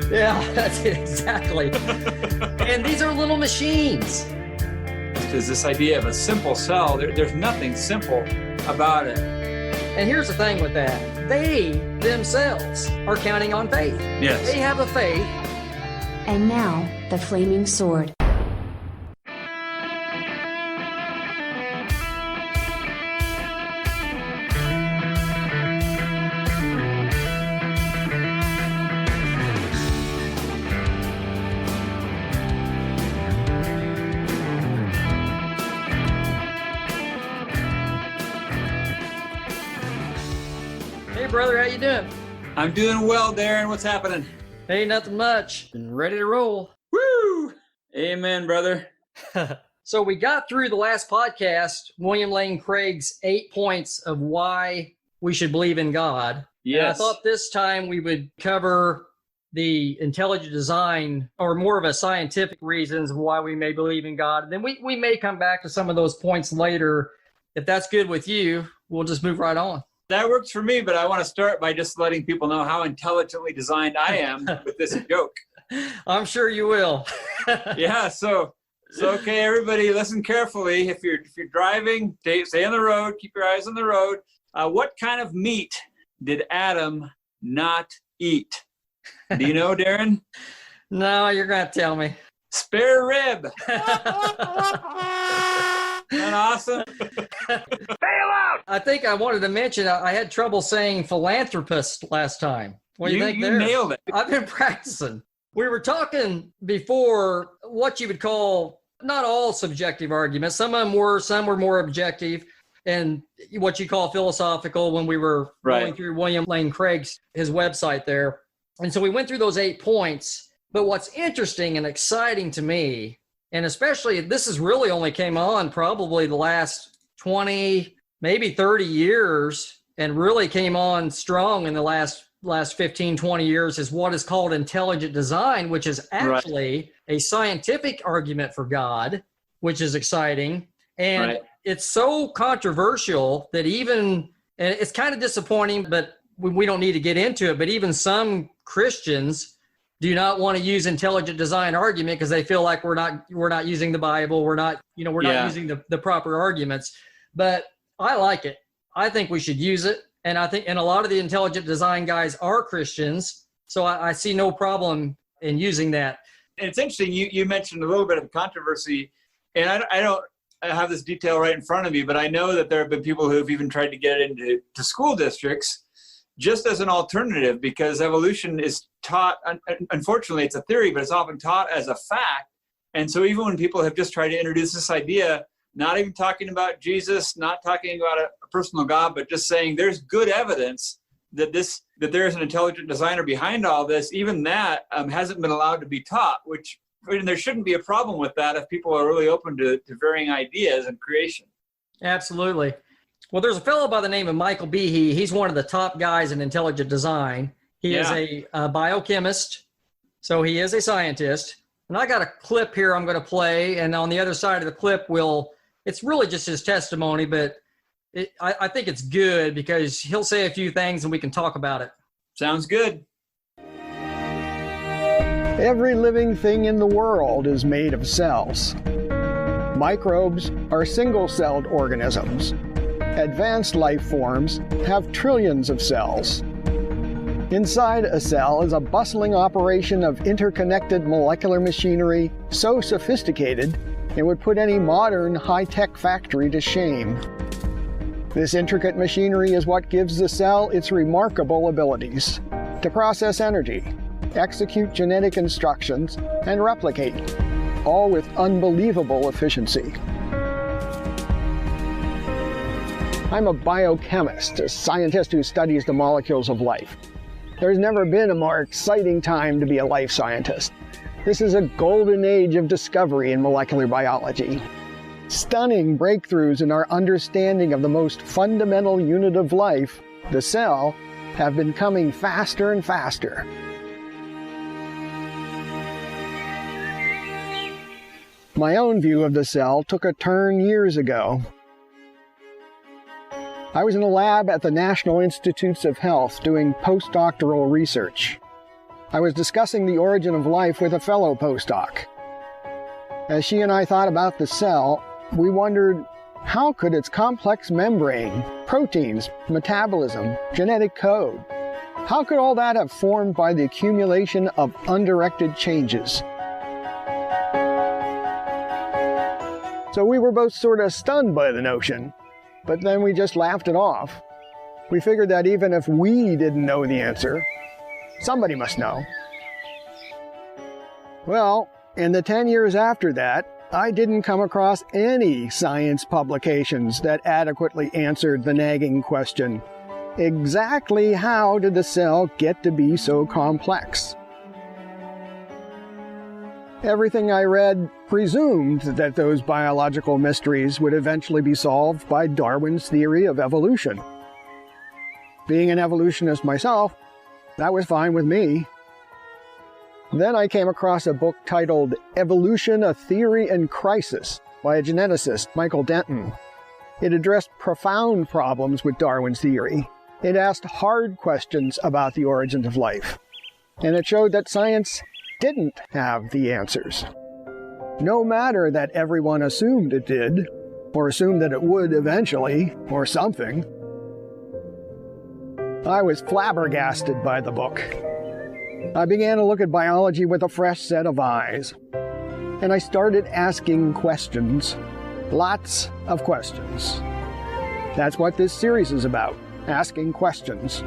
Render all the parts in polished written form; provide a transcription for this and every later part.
Yeah, that's it, exactly. And these are little machines. There's this idea of a simple cell. There's nothing simple about it. And here's the thing with that. They themselves are counting on faith. Yes. They have a faith. And now, the Flaming Sword. Hey, brother, how you doing? I'm doing well, Darin. What's happening? Hey, nothing much. Been ready to roll. Woo! Amen, brother. So we got through the last podcast, William Lane Craig's 8 points of why we should believe in God. Yes. And I thought this time we would cover the intelligent design, or more of a scientific reasons of why we may believe in God. And then we may come back to some of those points later. If that's good with you, we'll just move right on. That works for me, but I want to start by just letting people know how intelligently designed I am with this joke. I'm sure you will. Yeah, so okay, everybody, listen carefully. If you're driving, stay on the road, keep your eyes on the road. What kind of meat did Adam not eat? Do you know, Darin? No, you're going to tell me. Spare rib. Isn't that awesome? Bail out! I think I wanted to mention I had trouble saying philanthropist last time. What do you think there? You nailed it. I've been practicing. We were talking before what you would call not all subjective arguments. Some were more objective, and what you call philosophical when we were going through William Lane Craig's his website there. And so we went through those 8 points. But what's interesting and exciting to me, and especially this has really only came on probably the last 20, maybe 30 years, and really came on strong in the last 15, 20 years, is what is called intelligent design, which is actually a scientific argument for God, which is exciting. And it's so controversial that and it's kind of disappointing, but we don't need to get into it, but even some Christians do not want to use intelligent design argument because they feel like we're not using the Bible. We're not using the proper arguments, but I like it. I think we should use it. And a lot of the intelligent design guys are Christians. So I see no problem in using that. And it's interesting. You mentioned a little bit of controversy, and I don't have this detail right in front of me, but I know that there have been people who have even tried to get it into school districts just as an alternative, because evolution is taught, unfortunately it's a theory, but it's often taught as a fact. And so even when people have just tried to introduce this idea, not even talking about Jesus, not talking about a personal God, but just saying there's good evidence that there is an intelligent designer behind all this, even that hasn't been allowed to be taught, which, and there shouldn't be a problem with that if people are really open to varying ideas and creation. Absolutely. Well, there's a fellow by the name of Michael Behe. He's one of the top guys in intelligent design. He is a biochemist, so he is a scientist. And I got a clip here I'm going to play, and on the other side of the clip, it's really just his testimony, but I think it's good because he'll say a few things and we can talk about it. Sounds good. Every living thing in the world is made of cells. Microbes are single-celled organisms. Advanced life forms have trillions of cells. Inside a cell is a bustling operation of interconnected molecular machinery so sophisticated it would put any modern high-tech factory to shame. This intricate machinery is what gives the cell its remarkable abilities to process energy, execute genetic instructions, and replicate, all with unbelievable efficiency. I'm a biochemist, a scientist who studies the molecules of life. There's never been a more exciting time to be a life scientist. This is a golden age of discovery in molecular biology. Stunning breakthroughs in our understanding of the most fundamental unit of life, the cell, have been coming faster and faster. My own view of the cell took a turn years ago. I was in a lab at the National Institutes of Health doing postdoctoral research. I was discussing the origin of life with a fellow postdoc. As she and I thought about the cell, we wondered, how could its complex membrane, proteins, metabolism, genetic code, how could all that have formed by the accumulation of undirected changes? So we were both sort of stunned by the notion, but then we just laughed it off. We figured that even if we didn't know the answer, somebody must know. Well, in the 10 years after that, I didn't come across any science publications that adequately answered the nagging question, exactly how did the cell get to be so complex? Everything I read presumed that those biological mysteries would eventually be solved by Darwin's theory of evolution. Being an evolutionist myself, that was fine with me. Then I came across a book titled Evolution, a Theory in Crisis by a geneticist, Michael Behe. It addressed profound problems with Darwin's theory. It asked hard questions about the origins of life. And it showed that science didn't have the answers. No matter that everyone assumed it did, or assumed that it would eventually, or something. I was flabbergasted by the book. I began to look at biology with a fresh set of eyes. And I started asking questions. Lots of questions. That's what this series is about, asking questions.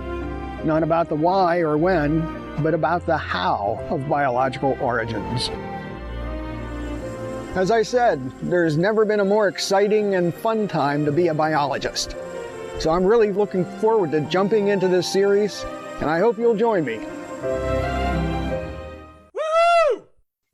Not about the why or when, but about the how of biological origins. As I said, there's never been a more exciting and fun time to be a biologist. So I'm really looking forward to jumping into this series, and I hope you'll join me. Woo!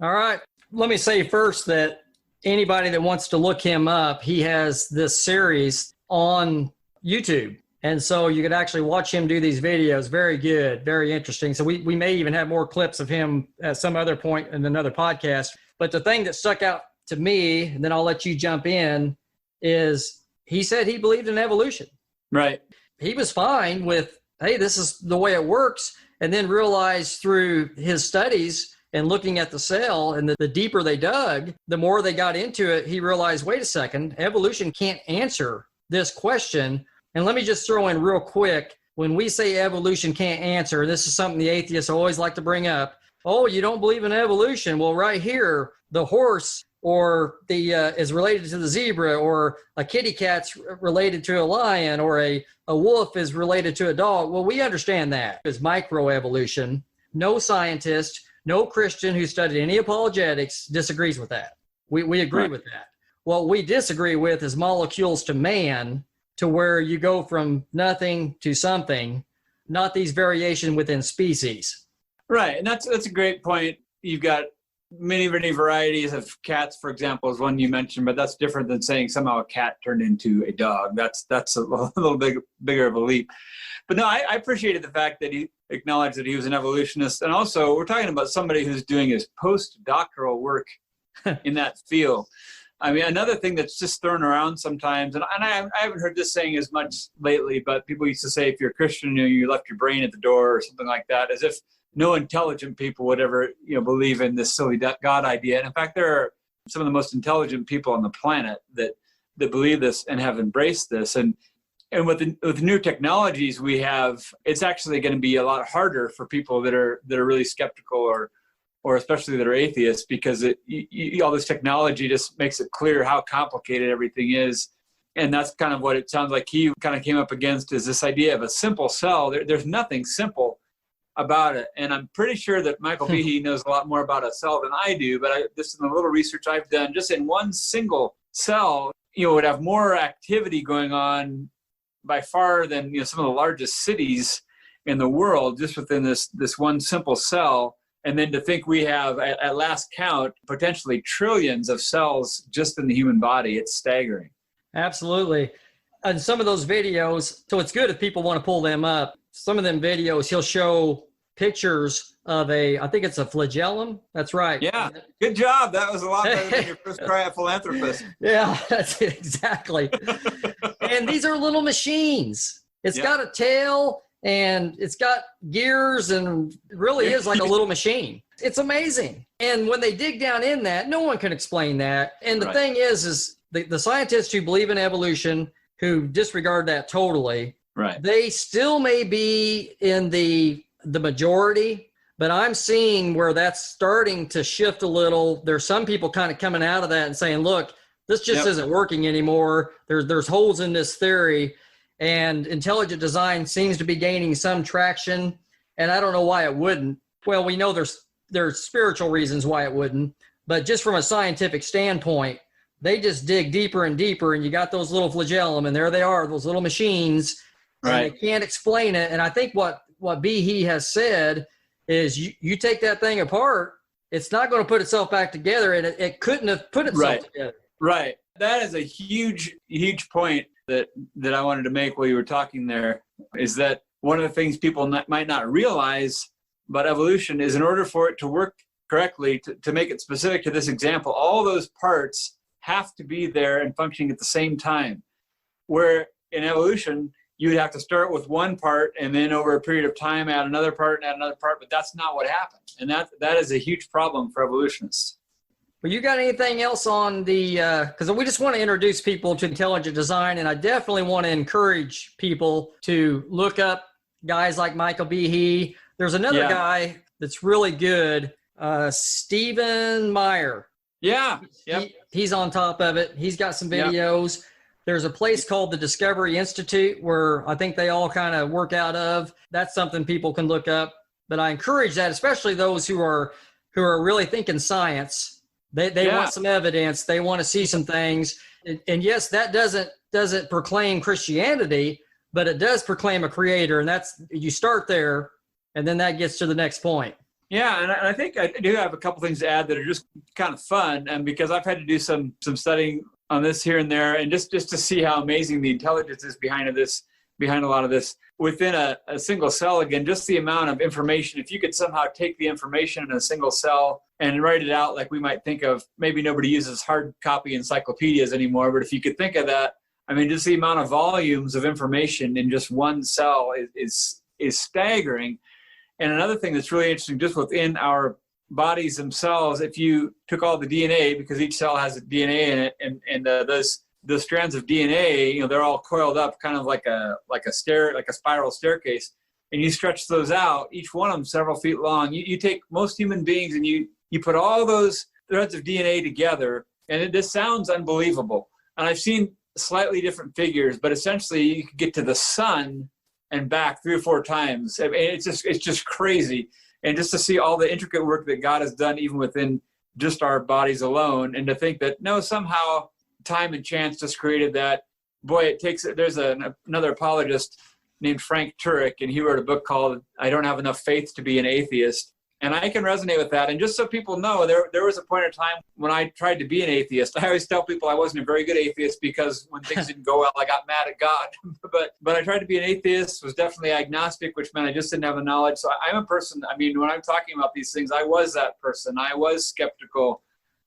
All right. Let me say first that anybody that wants to look him up, he has this series on YouTube. And so you could actually watch him do these videos. Very good, very interesting. So we may even have more clips of him at some other point in another podcast. But the thing that stuck out to me, and then I'll let you jump in, is he said he believed in evolution. Right. He was fine with, hey, this is the way it works, and then realized through his studies and looking at the cell, and the deeper they dug, the more they got into it, he realized, wait a second, evolution can't answer this question. And let me just throw in real quick, when we say evolution can't answer, this is something the atheists always like to bring up. Oh, you don't believe in evolution? Well, right here, the horse or the is related to the zebra, or a kitty cat's related to a lion, or a wolf is related to a dog. Well, we understand that as microevolution. No scientist, no Christian who studied any apologetics disagrees with that. We agree with that. What we disagree with is molecules to man, to where you go from nothing to something, not these variation within species. Right, and that's a great point. You've got many varieties of cats, for example, is one you mentioned, but that's different than saying somehow a cat turned into a dog. That's a little bigger of a leap. But no, I appreciated the fact that he acknowledged that he was an evolutionist. And also, we're talking about somebody who's doing his postdoctoral work in that field. I mean, another thing that's just thrown around sometimes, and I haven't heard this saying as much lately, but people used to say, if you're a Christian, you left your brain at the door or something like that, as if no intelligent people would ever, believe in this silly God idea. And in fact, there are some of the most intelligent people on the planet that believe this and have embraced this. And with the new technologies we have, it's actually going to be a lot harder for people that are really skeptical or especially that are atheists, because all this technology just makes it clear how complicated everything is. And that's kind of what it sounds like he kind of came up against, is this idea of a simple cell. There's nothing simple about it. And I'm pretty sure that Michael Behe knows a lot more about a cell than I do, but just in the little research I've done, just in one single cell, would have more activity going on by far than some of the largest cities in the world, just within this one simple cell. And then to think we have, at last count, potentially trillions of cells just in the human body, it's staggering. Absolutely. And some of those videos, so it's good if people want to pull them up. Some of them videos, he'll show pictures of I think it's a flagellum. That's right. Yeah, good job. That was a lot better than your first try at philanthropist. Yeah, that's it, exactly. And these are little machines. It's got a tail, and it's got gears and really is like a little machine. It's amazing. And when they dig down in that, no one can explain that. And the thing is the scientists who believe in evolution, who disregard that totally, they still may be in the majority, but I'm seeing where that's starting to shift a little. There's some people kind of coming out of that and saying, look, this just isn't working anymore. There's holes in this theory, and intelligent design seems to be gaining some traction. And I don't know why it wouldn't. Well, we know there's spiritual reasons why it wouldn't, but just from a scientific standpoint, they just dig deeper and deeper, and you got those little flagellum, and there they are, those little machines, and they can't explain it. And I think what Behe has said is you take that thing apart, it's not going to put itself back together, and it couldn't have put itself together. Right. That is a huge point that I wanted to make while you were talking there, is that one of the things people might not realize about evolution is, in order for it to work correctly, to make it specific to this example, all those parts have to be there and functioning at the same time. Where in evolution, you would have to start with one part and then over a period of time add another part and add another part, but that's not what happened. And that is a huge problem for evolutionists. Well, you got anything else on because we just want to introduce people to intelligent design, and I definitely want to encourage people to look up guys like Michael Behe. There's another guy that's really good, Stephen Meyer. Yeah. He's on top of it. He's got some videos. There's a place called the Discovery Institute where I think they all kind of work out of. That's something people can look up. But I encourage that, especially those who are really thinking science. They want some evidence. They want to see some things. And yes, that doesn't proclaim Christianity, but it does proclaim a creator. And you start there, and then that gets to the next point. Yeah, and I think I do have a couple things to add that are just kind of fun, and because I've had to do some studying on this here and there, and just to see how amazing the intelligence is behind a lot of this. Within a single cell, again, just the amount of information, if you could somehow take the information in a single cell and write it out like we might think of, maybe nobody uses hard copy encyclopedias anymore, but if you could think of that, I mean, just the amount of volumes of information in just one cell is staggering. And another thing that's really interesting, just within our bodies themselves, if you took all the DNA, because each cell has a DNA in it, and those strands of DNA, they're all coiled up, kind of like a spiral staircase, and you stretch those out, each one of them several feet long. You take most human beings and you put all those threads of DNA together, and this sounds unbelievable. And I've seen slightly different figures, but essentially you could get to the sun and back 3 or 4 times. I mean, it's just crazy. And just to see all the intricate work that God has done, even within just our bodies alone, and to think that somehow time and chance just created that. Boy, there's another apologist named Frank Turek, and he wrote a book called I Don't Have Enough Faith to Be an Atheist. And I can resonate with that. And just so people know, there was a point in time when I tried to be an atheist. I always tell people I wasn't a very good atheist because when things didn't go well, I got mad at God. But I tried to be an atheist, was definitely agnostic, which meant I just didn't have the knowledge. So I'm a person, I mean, when I'm talking about these things, I was that person. I was skeptical.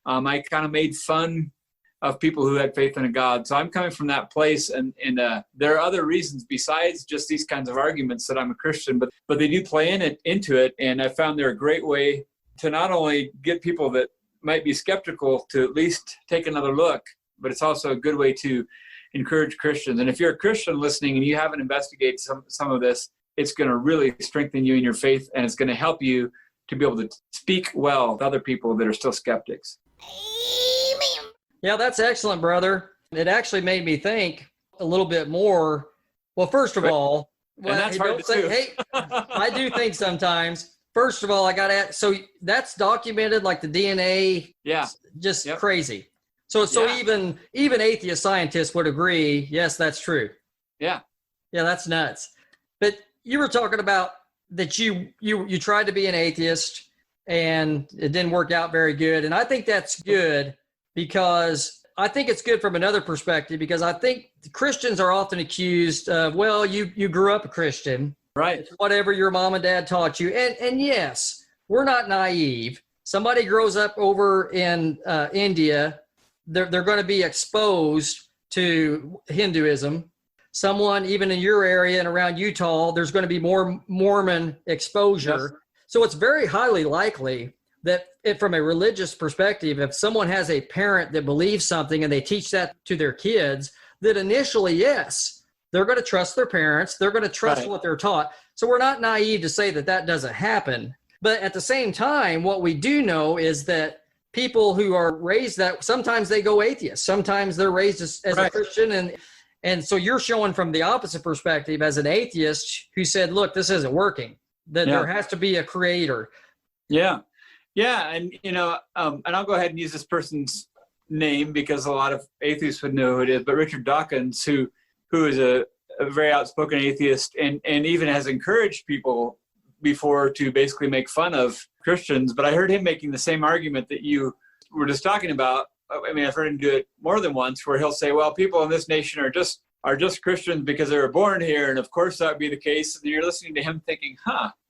I kind of made fun of people who had faith in a God. So I'm coming from that place, and there are other reasons besides just these kinds of arguments that I'm a Christian, but they do play into it, and I found they're a great way to not only get people that might be skeptical to at least take another look, but it's also a good way to encourage Christians. And if you're a Christian listening and you haven't investigated some of this, it's going to really strengthen you in your faith, and it's going to help you to be able to speak well with other people that are still skeptics. Yeah, that's excellent, brother. It actually made me think a little bit more. Well, first of all, and that's hard to do. Hey, I do think sometimes. First of all, I got to so that's documented, like the DNA. Yeah, just crazy. So even atheist scientists would agree. Yes, that's true. Yeah, that's nuts. But you were talking about that you tried to be an atheist and it didn't work out very good, and I think that's good. Because I think it's good from another perspective, because I think Christians are often accused of, well, you grew up a Christian. Right. It's whatever your mom and dad taught you. And yes, we're not naive. Somebody grows up over in India, they're going to be exposed to Hinduism. someone, even in your area and around Utah, there's going to be more Mormon exposure. Yes. So it's very highly likely that from a religious perspective, if someone has a parent that believes something and they teach that to their kids, that initially, yes, they're going to trust their parents. They're going to trust what they're taught. So we're not naive to say that that doesn't happen. But at the same time, what we do know is that people who are raised that, sometimes they go atheist. Sometimes they're raised as a Christian. And so you're showing from the opposite perspective as an atheist who said, look, this isn't working, that there has to be a creator. Yeah. Yeah. And, and I'll go ahead and use this person's name because a lot of atheists would know who it is, but Richard Dawkins, who is a very outspoken atheist and even has encouraged people before to basically make fun of Christians. But I heard him making the same argument that you were just talking about. I mean, I've heard him do it more than once, where he'll say, well, people in this nation are just Christians because they were born here. And of course that would be the case. And you're listening to him thinking,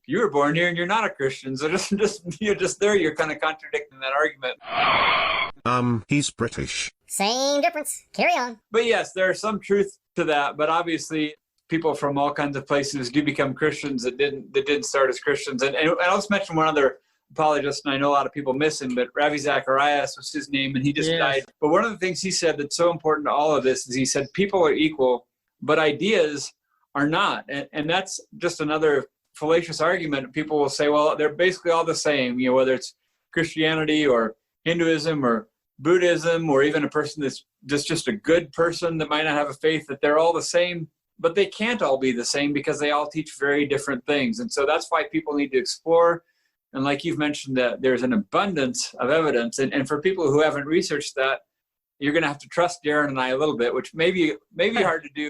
you were born here and you're not a Christian. So you're kind of contradicting that argument. He's British. Same difference. Carry on. But yes, there's some truth to that. But obviously people from all kinds of places do become Christians that didn't start as Christians. And I'll just mention one other apologist, and I know a lot of people miss him, but Ravi Zacharias was his name, and he just died. But one of the things he said that's so important to all of this is he said people are equal, but ideas are not. And that's just another fallacious argument. People will say, well, they're basically all the same, whether it's Christianity or Hinduism or Buddhism, or even a person that's just a good person that might not have a faith, that they're all the same. But they can't all be the same because they all teach very different things. And so that's why people need to explore. And like you've mentioned, that there's an abundance of evidence. And for people who haven't researched that, you're going to have to trust Darin and I a little bit, which may be hard to do.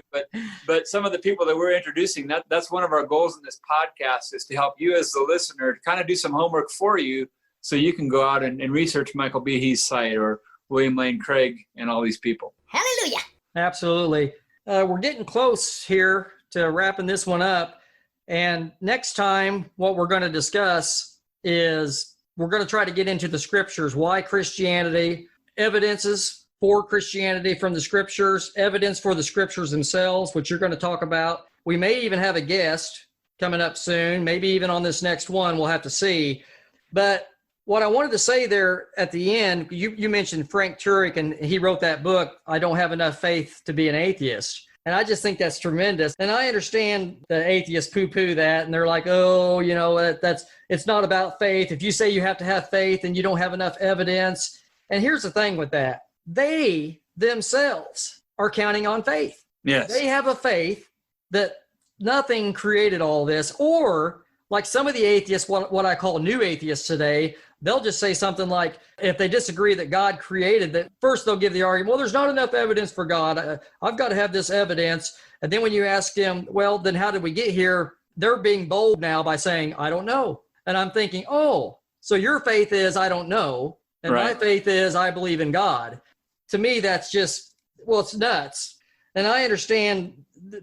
But some of the people that we're introducing, that's one of our goals in this podcast, is to help you as the listener to kind of do some homework for you so you can go out and research Michael Behe's site or William Lane Craig and all these people. Hallelujah. Absolutely. We're getting close here to wrapping this one up. And next time, what we're going to discuss is we're going to try to get into the scriptures. Why Christianity, evidences for Christianity from the scriptures, evidence for the scriptures themselves, which you're going to talk about. We may even have a guest coming up soon, maybe even on this next one, we'll have to see. But what I wanted to say there at the end, you mentioned Frank Turek, and he wrote that book, I Don't Have Enough Faith to Be an Atheist. And I just think that's tremendous. And I understand the atheists poo-poo that, and they're like, oh, it's not about faith. If you say you have to have faith and you don't have enough evidence. And here's the thing with that. They themselves are counting on faith. Yes. They have a faith that nothing created all this. Or like some of the atheists, what I call new atheists today, they'll just say something like, if they disagree that God created, that first they'll give the argument, well, there's not enough evidence for God. I've got to have this evidence. And then when you ask them, well, then how did we get here? They're being bold now by saying, I don't know. And I'm thinking, oh, so your faith is, I don't know. And my faith is, I believe in God. To me, that's just, well, it's nuts. And I understand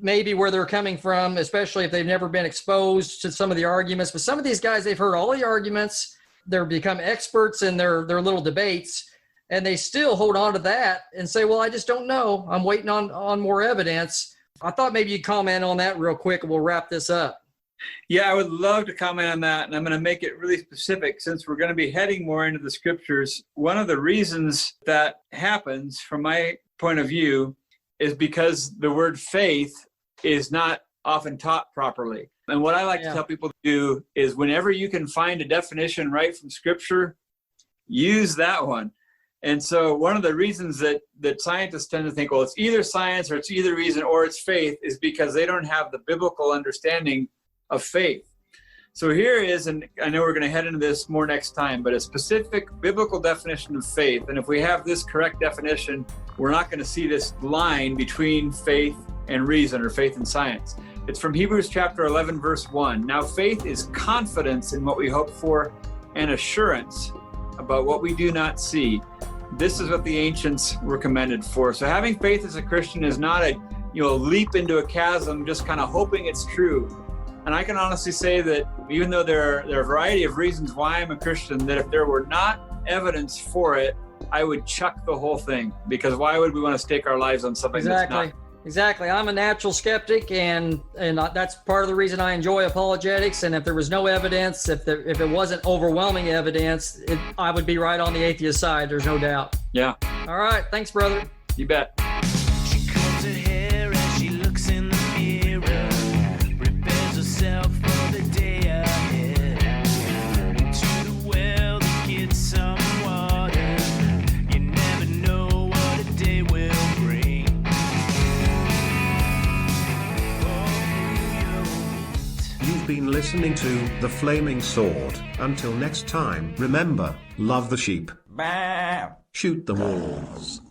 maybe where they're coming from, especially if they've never been exposed to some of the arguments. But some of these guys, they've heard all the arguments. They're become experts in their little debates, and they still hold on to that and say, well, I just don't know. I'm waiting on more evidence. I thought maybe you'd comment on that real quick, and we'll wrap this up. Yeah, I would love to comment on that, and I'm going to make it really specific since we're going to be heading more into the scriptures. One of the reasons that happens, from my point of view, is because the word faith is not often taught properly. And what I like to tell people to do is whenever you can find a definition right from scripture, use that one. And so one of the reasons that scientists tend to think, well, it's either science or it's either reason or it's faith, is because they don't have the biblical understanding of faith. So here is, and I know we're going to head into this more next time, but a specific biblical definition of faith. And if we have this correct definition, we're not going to see this line between faith and reason, or faith and science. It's from Hebrews chapter 11, verse 1. Now faith is confidence in what we hope for and assurance about what we do not see. This is what the ancients were commended for. So having faith as a Christian is not a leap into a chasm, just kind of hoping it's true. And I can honestly say that even though there are a variety of reasons why I'm a Christian, that if there were not evidence for it, I would chuck the whole thing, because why would we want to stake our lives on something that's not Exactly. I'm a natural skeptic, and that's part of the reason I enjoy apologetics. And if there was no evidence, if it wasn't overwhelming evidence, I would be right on the atheist side. There's no doubt. Yeah. All right. Thanks, brother. You bet. She combs her hair as she looks in the mirror, prepares herself for the day ahead. To the well to get some water. You never know what a day will bring. You've been listening to The Flaming Sword. Until next time, remember, love the sheep. Shoot the wolves.